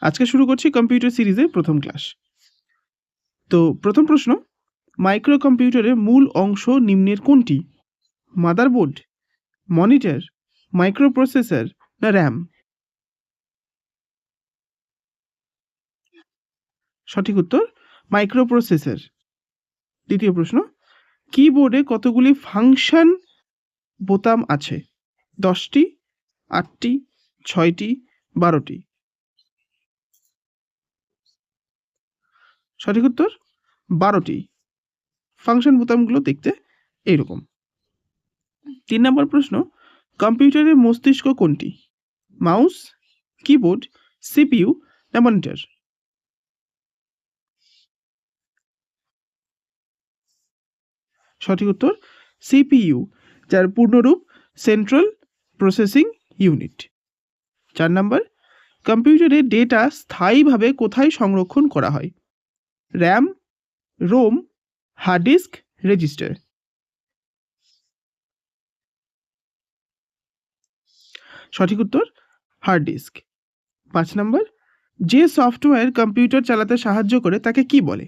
আজকে শুরু করছি কম্পিউটার সিরিজের প্রথম ক্লাস। তো প্রথম প্রশ্ন, মাইক্রো কম্পিউটারের মূল অংশ নিম্নের কোনটি? মাদারবোর্ড, মনিটর, মাইক্রো প্রসেসর না র্যাম? সঠিক উত্তর মাইক্রো প্রসেসর। দ্বিতীয় প্রশ্ন, কিবোর্ডে কতগুলি ফাংশন বোতাম আছে? 10টি, 8টি, 6টি, 12টি? সঠিক উত্তর 12টি। ফাংশন বোতামগুলো দেখতে এইরকম। 3 নম্বর প্রশ্ন, কম্পিউটারের মস্তিষ্ক কোনটি? মাউস, কিবোর্ড, সিপিইউ না মনিটর? সঠিক উত্তর সিপিইউ, যার পূর্ণরূপ সেন্ট্রাল প্রসেসিং ইউনিট। 4 নম্বর, কম্পিউটারে ডেটা স্থায়ীভাবে কোথায় সংরক্ষণ করা হয়? RAM, ROM, hard disk, register? সঠিক উত্তর হার্ড ডিস্ক। 5 নম্বর, যে সফটওয়্যার কম্পিউটার চালাতে সাহায্য করে তাকে কি বলে?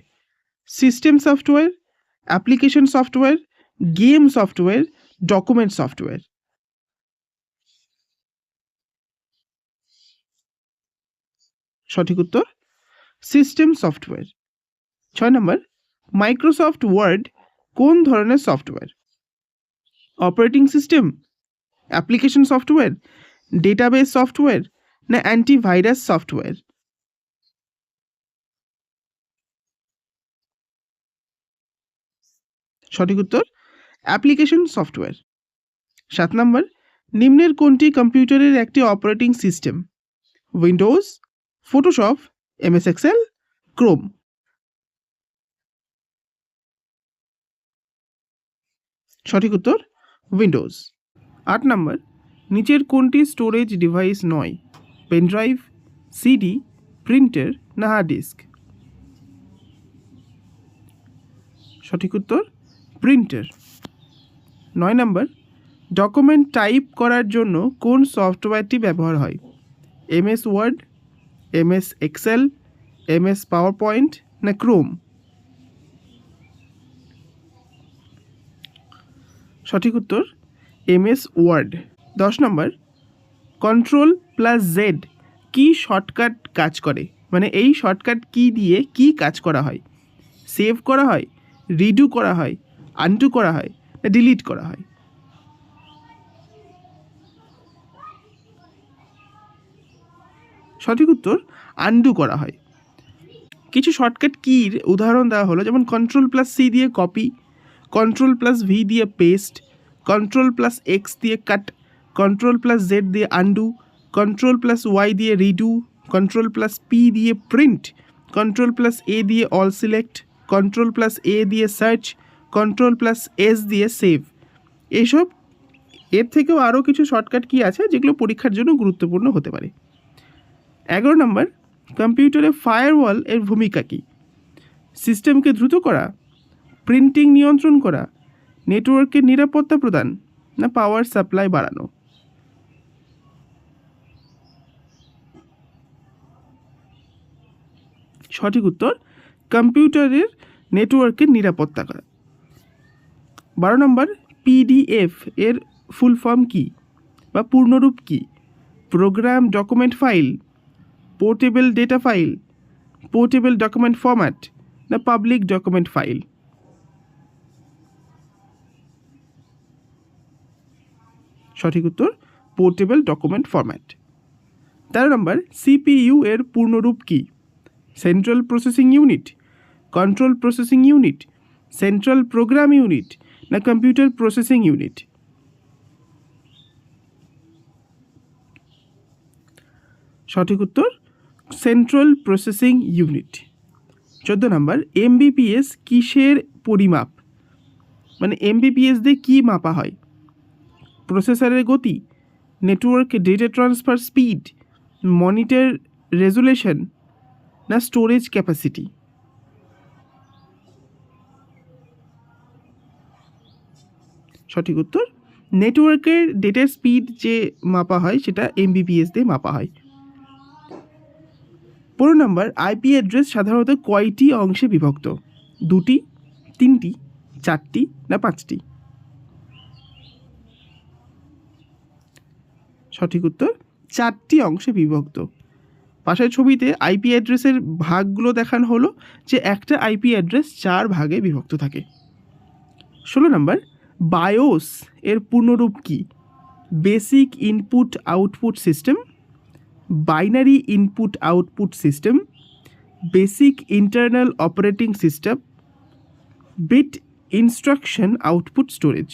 System software, application software, game software, document software? সঠিক উত্তর সিস্টেম সফটওয়্যার। 6 নম্বর, মাইক্রোসফট ওয়ার্ড কোন ধরনের software? Operating system, application software, database software না অ্যান্টিভাইরাস সফটওয়্যার? সঠিক উত্তর অ্যাপ্লিকেশন সফটওয়্যার। 7 নম্বর, নিম্নের কোনটি কম্পিউটারের একটি operating system? Windows, Photoshop, MS Excel, Chrome? সঠিক উত্তর উইন্ডোজ। 8 নম্বর, নিচের কোনটি স্টোরেজ ডিভাইস নয়? পেনড্রাইভ, সিডি, প্রিন্টার না হার্ড ডিস্ক? সঠিক উত্তর প্রিন্টার। 9 নম্বর, ডকুমেন্ট টাইপ করার জন্য কোন সফটওয়্যারটি ব্যবহার হয়? MS Word, MS Excel, MS PowerPoint না ক্রোম? সঠিক উত্তর এমএস ওয়ার্ড। 10 নম্বর, কন্ট্রোল প্লাস জেড কি শর্টকাট কাজ করে? মানে এই শর্টকাট কি দিয়ে কি কাজ করা হয়? সেভ করা হয়, রিডু করা হয়, আনডু করা হয় না ডিলিট করা হয়? সঠিক উত্তর আনডু করা হয়। কিছু শর্টকাট কির উদাহরণ দেওয়া হলো, যেমন কন্ট্রোল প্লাস সি দিয়ে কপি, কন্ট্রোল প্লাস ভি দিয়ে পেস্ট, কন্ট্রোল প্লাস এক্স দিয়ে কাট, কন্ট্রোল প্লাস জেড দিয়ে আনডু, কন্ট্রোল প্লাস ওয়াই দিয়ে রিডু, কন্ট্রোল প্লাস পি দিয়ে প্রিন্ট, কন্ট্রোল প্লাস এ দিয়ে অল সিলেক্ট, কন্ট্রোল প্লাস এ দিয়ে সার্চ, কন্ট্রোল প্লাস এস দিয়ে save. এইসব এর থেকেও আরও কিছু শর্টকাট কি আছে যেগুলো পরীক্ষার জন্য গুরুত্বপূর্ণ হতে পারে। 11 নম্বর, কম্পিউটারে ফায়ারওয়াল এর ভূমিকা কী? সিস্টেমকে দ্রুত করা, প্রিন্টিং নিয়ন্ত্রণ করা, নেটওয়ার্কের নিরাপত্তা প্রদান না পাওয়ার সাপ্লাই বাড়ানো? সঠিক উত্তর কম্পিউটারের নেটওয়ার্কের নিরাপত্তা করা। 12 নম্বর, পিডিএফ এর ফুল ফর্ম কী বা পূর্ণরূপ কী? Program document file, portable data file, portable document format না পাবলিক ডকুমেন্ট ফাইল? সঠিক উত্তর portable document format. 13 number, CPU এর পূর্ণরূপ কী? Central processing unit, control processing unit, central program unit না কম্পিউটার প্রসেসিং ইউনিট? সঠিক উত্তর central processing unit. 14 number, MBPS কিসের পরিমাপ? মানে এমবিপিএস দিয়ে কী মাপা হয়? প্রসেসরের গতি, network data transfer speed, monitor resolution না স্টোরেজ ক্যাপাসিটি? সঠিক উত্তর নেটওয়ার্কের ডেটার স্পিড যে মাপা হয় সেটা এমবিপিএস দিয়ে মাপা হয়। 15 নম্বর, আইপি অ্যাড্রেস সাধারণত কয়টি অংশে বিভক্ত? 2টি, 3টি, 4টি না 5টি? সঠিক উত্তর 4টি অংশে বিভক্ত। পাশের ছবিতে আইপি অ্যাড্রেসের ভাগগুলো দেখানো হলো যে একটা আইপি অ্যাড্রেস 4 ভাগে বিভক্ত থাকে। 16 নম্বর, বায়োস এর পূর্ণরূপ কি? Basic input output system, binary input output system, basic internal operating system, bit instruction output storage?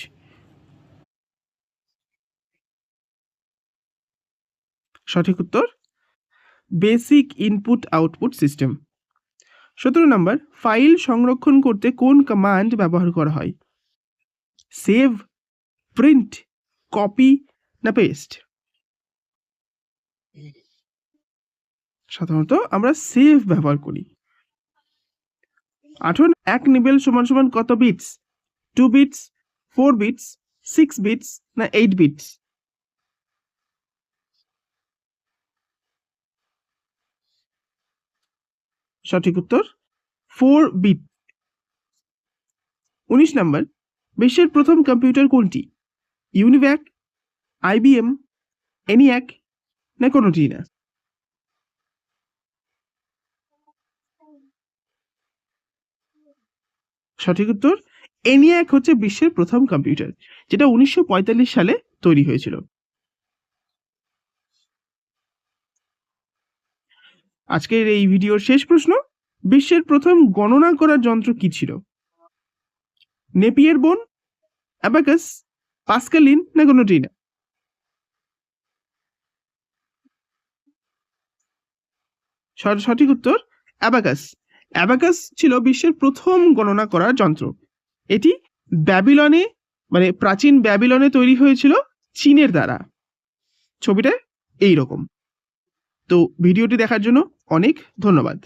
সঠিক উত্তর বেসিক ইনপুট আউটপুট সিস্টেম। 17 নম্বর, ফাইল সংরক্ষণ করতে কোন কমান্ড ব্যবহার করা হয়? সেভ, প্রিন্ট, কপি না পেস্ট? সাধারণত আমরা সেভ ব্যবহার করি। 18, এক নিবেল সমান সমান কত বিটস? 2 বিটস, 4 বিটস, 6 বিটস না 8 বিটস? সঠিক উত্তর 4 বিট। 19 নম্বর, বিশ্বের প্রথম কম্পিউটার কোনটি? ইউনিভ্যাক, আইবিএম, এনিয়াক না কোনোটি না? সঠিক উত্তর এনিয়াক হচ্ছে বিশ্বের প্রথম কম্পিউটার, যেটা 1945 সালে তৈরি হয়েছিল। আজকের এই ভিডিওর শেষ প্রশ্ন, বিশ্বের প্রথম গণনা করার যন্ত্র কি ছিল? নেপিয়ার বোন, অ্যাবাকাস, পাস্কালিন না কোনোটি না? সঠিক উত্তর অ্যাবাকাস। অ্যাবাকাস ছিল বিশ্বের প্রথম গণনা করার যন্ত্র। এটি ব্যাবিলনে মানে প্রাচীন ব্যাবিলনে তৈরি হয়েছিল চীনের দ্বারা। ছবিটা এই রকম। তো ভিডিওটি দেখার জন্য অনেক ধন্যবাদ।